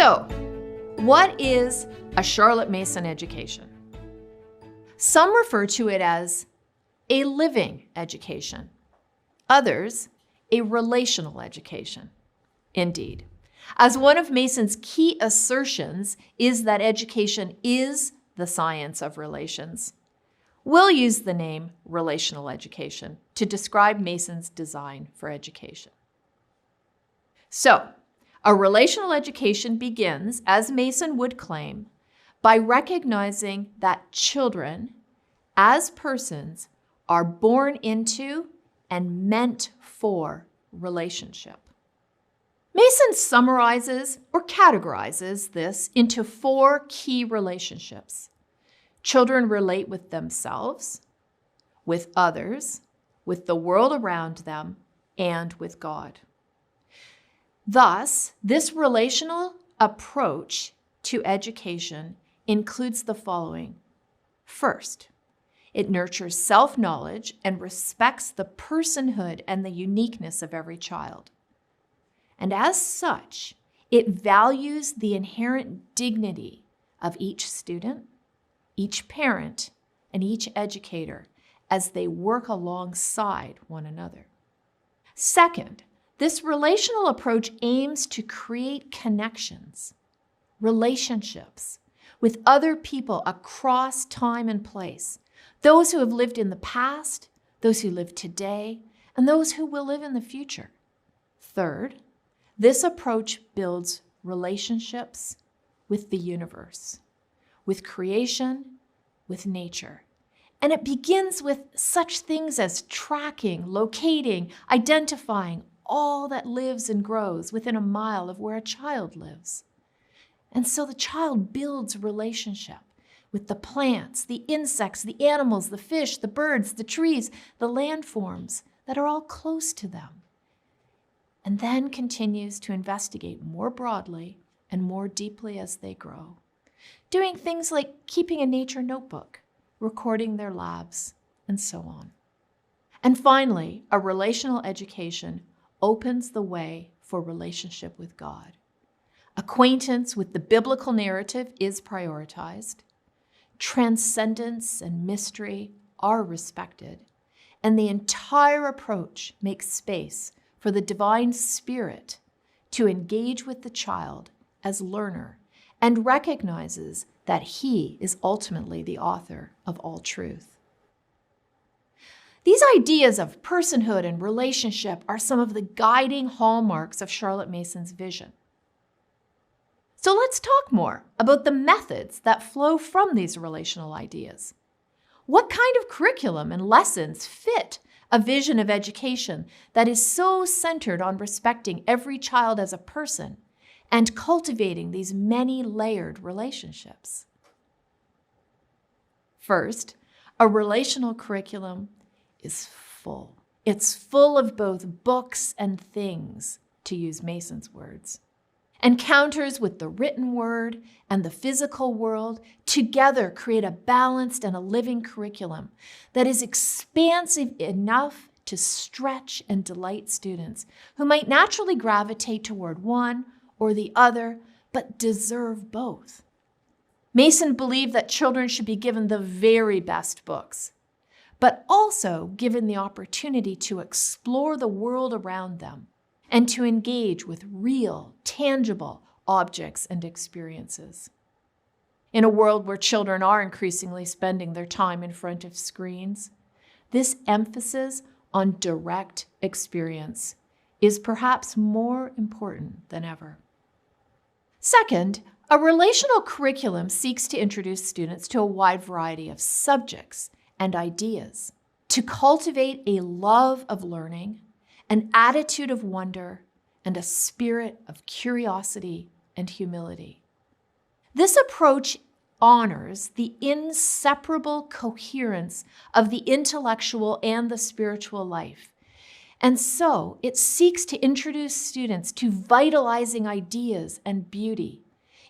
So, what is a Charlotte Mason education? Some refer to it as a living education. Others, a relational education. Indeed, as one of Mason's key assertions is that education is the science of relations. We'll use the name relational education to describe Mason's design for education. So, a relational education begins, as Mason would claim, by recognizing that children, as persons, are born into and meant for relationship. Mason summarizes or categorizes this into 4 key relationships. Children relate with themselves, with others, with the world around them, and with God. Thus, this relational approach to education includes the following. First, it nurtures self-knowledge and respects the personhood and the uniqueness of every child. And as such, it values the inherent dignity of each student, each parent, and each educator as they work alongside one another. Second, this relational approach aims to create connections, relationships with other people across time and place, those who have lived in the past, those who live today, and those who will live in the future. Third, this approach builds relationships with the universe, with creation, with nature. And it begins with such things as tracking, locating, identifying all that lives and grows within a mile of where a child lives. And so the child builds relationship with the plants, the insects, the animals, the fish, the birds, the trees, the landforms that are all close to them. And then continues to investigate more broadly and more deeply as they grow, doing things like keeping a nature notebook, recording their labs, and so on. And finally, a relational education opens the way for relationship with God. Acquaintance with the biblical narrative is prioritized. Transcendence and mystery are respected. And the entire approach makes space for the divine spirit to engage with the child as learner and recognizes that he is ultimately the author of all truth. These ideas of personhood and relationship are some of the guiding hallmarks of Charlotte Mason's vision. So let's talk more about the methods that flow from these relational ideas. What kind of curriculum and lessons fit a vision of education that is so centered on respecting every child as a person and cultivating these many layered relationships? First, a relational curriculum is full. It's full of both books and things, to use Mason's words. Encounters with the written word and the physical world together create a balanced and a living curriculum that is expansive enough to stretch and delight students who might naturally gravitate toward one or the other, but deserve both. Mason believed that children should be given the very best books, but also given the opportunity to explore the world around them and to engage with real, tangible objects and experiences. In a world where children are increasingly spending their time in front of screens, this emphasis on direct experience is perhaps more important than ever. Second, a relational curriculum seeks to introduce students to a wide variety of subjects and ideas, to cultivate a love of learning, an attitude of wonder, and a spirit of curiosity and humility. This approach honors the inseparable coherence of the intellectual and the spiritual life. And so it seeks to introduce students to vitalizing ideas and beauty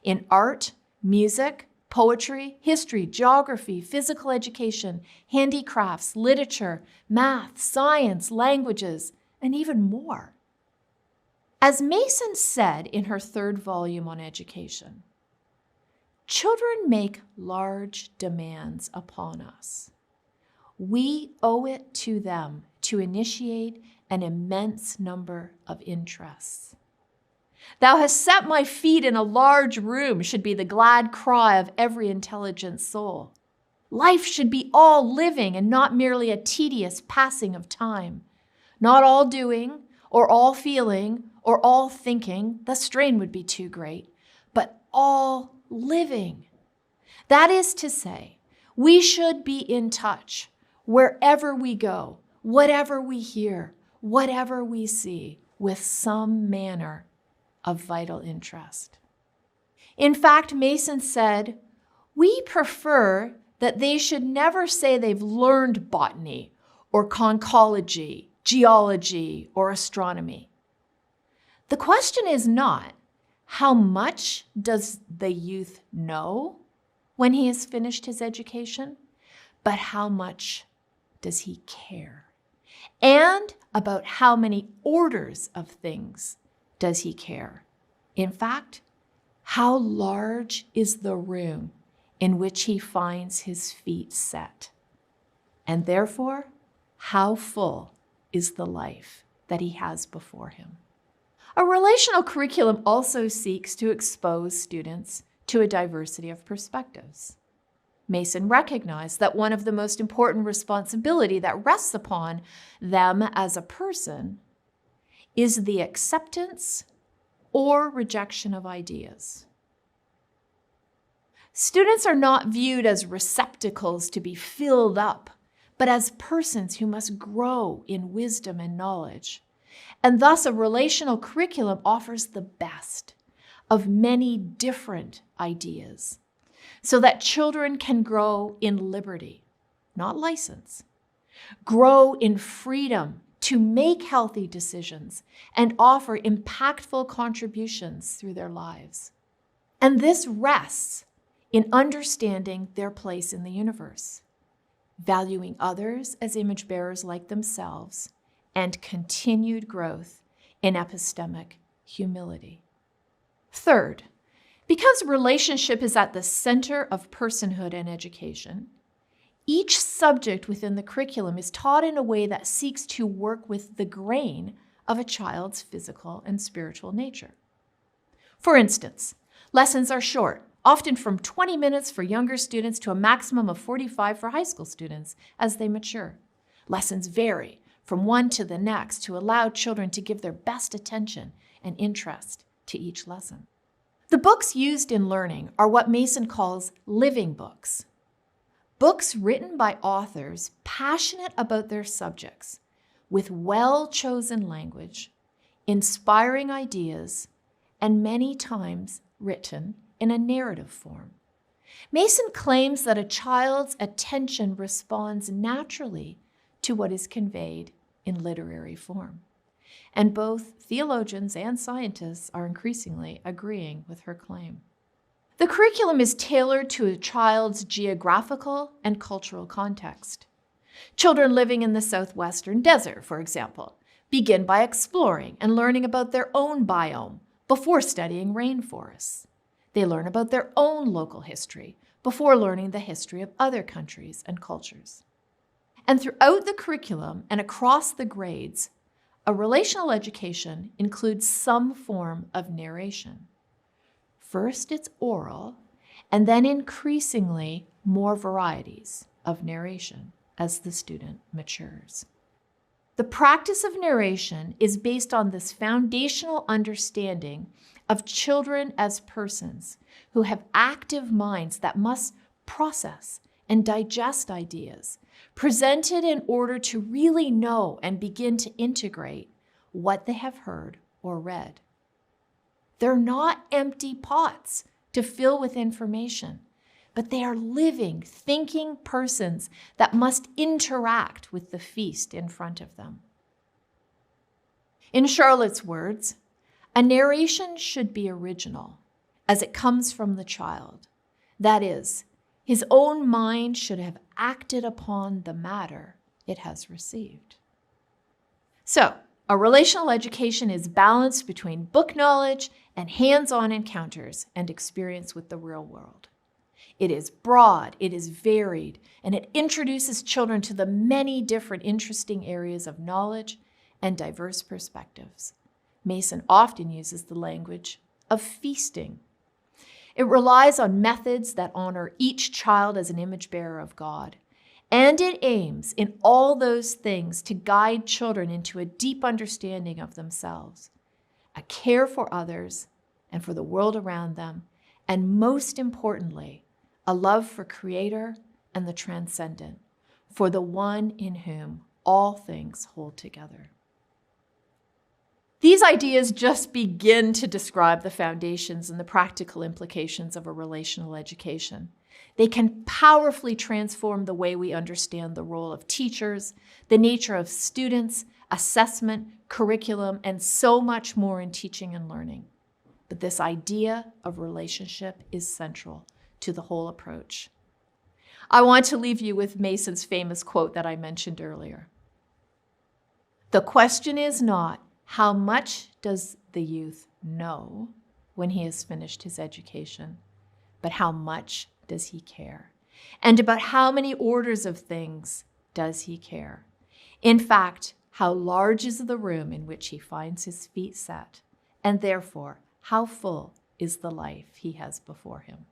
in art, music, poetry, history, geography, physical education, handicrafts, literature, math, science, languages, and even more. As Mason said in her third volume on education, children make large demands upon us. We owe it to them to initiate an immense number of interests. Thou hast set my feet in a large room should be the glad cry of every intelligent soul. Life should be all living and not merely a tedious passing of time. Not all doing, or all feeling, or all thinking, the strain would be too great, but all living. That is to say, we should be in touch wherever we go, whatever we hear, whatever we see, with some manner of vital interest. In fact, Mason said, we prefer that they should never say they've learned botany or conchology, geology, or astronomy. The question is not, how much does the youth know when he has finished his education, but how much does he care? And about how many orders of things does he care? In fact, how large is the room in which he finds his feet set? And therefore, how full is the life that he has before him? A relational curriculum also seeks to expose students to a diversity of perspectives. Mason recognized that one of the most important responsibility that rests upon them as a person is the acceptance or rejection of ideas. Students are not viewed as receptacles to be filled up, but as persons who must grow in wisdom and knowledge. And thus a relational curriculum offers the best of many different ideas, so that children can grow in liberty, not license, grow in freedom to make healthy decisions and offer impactful contributions through their lives. And this rests in understanding their place in the universe, valuing others as image bearers like themselves, and continued growth in epistemic humility. Third, because relationship is at the center of personhood and education, each subject within the curriculum is taught in a way that seeks to work with the grain of a child's physical and spiritual nature. For instance, lessons are short, often from 20 minutes for younger students to a maximum of 45 for high school students as they mature. Lessons vary from one to the next to allow children to give their best attention and interest to each lesson. The books used in learning are what Mason calls living books. Books written by authors passionate about their subjects, with well-chosen language, inspiring ideas, and many times written in a narrative form. Mason claims that a child's attention responds naturally to what is conveyed in literary form. And both theologians and scientists are increasingly agreeing with her claim. The curriculum is tailored to a child's geographical and cultural context. Children living in the southwestern desert, for example, begin by exploring and learning about their own biome before studying rainforests. They learn about their own local history before learning the history of other countries and cultures. And throughout the curriculum and across the grades, a relational education includes some form of narration. First, it's oral, and then increasingly more varieties of narration as the student matures. The practice of narration is based on this foundational understanding of children as persons who have active minds that must process and digest ideas, presented in order to really know and begin to integrate what they have heard or read. They're not empty pots to fill with information, but they are living, thinking persons that must interact with the feast in front of them. In Charlotte's words, a narration should be original, as it comes from the child. That is, his own mind should have acted upon the matter it has received. So, A relational education is balanced between book knowledge and hands-on encounters and experience with the real world. It is broad, it is varied, and it introduces children to the many different interesting areas of knowledge and diverse perspectives. Mason often uses the language of feasting. It relies on methods that honor each child as an image bearer of God. And it aims in all those things to guide children into a deep understanding of themselves, a care for others and for the world around them, and most importantly, a love for Creator and the transcendent, for the one in whom all things hold together. These ideas just begin to describe the foundations and the practical implications of a relational education. They can powerfully transform the way we understand the role of teachers, the nature of students, assessment, curriculum, and so much more in teaching and learning. But this idea of relationship is central to the whole approach. I want to leave you with Mason's famous quote that I mentioned earlier. The question is not, how much does the youth know when he has finished his education, but how much does he care? And about how many orders of things does he care? In fact, how large is the room in which he finds his feet set, and therefore, how full is the life he has before him?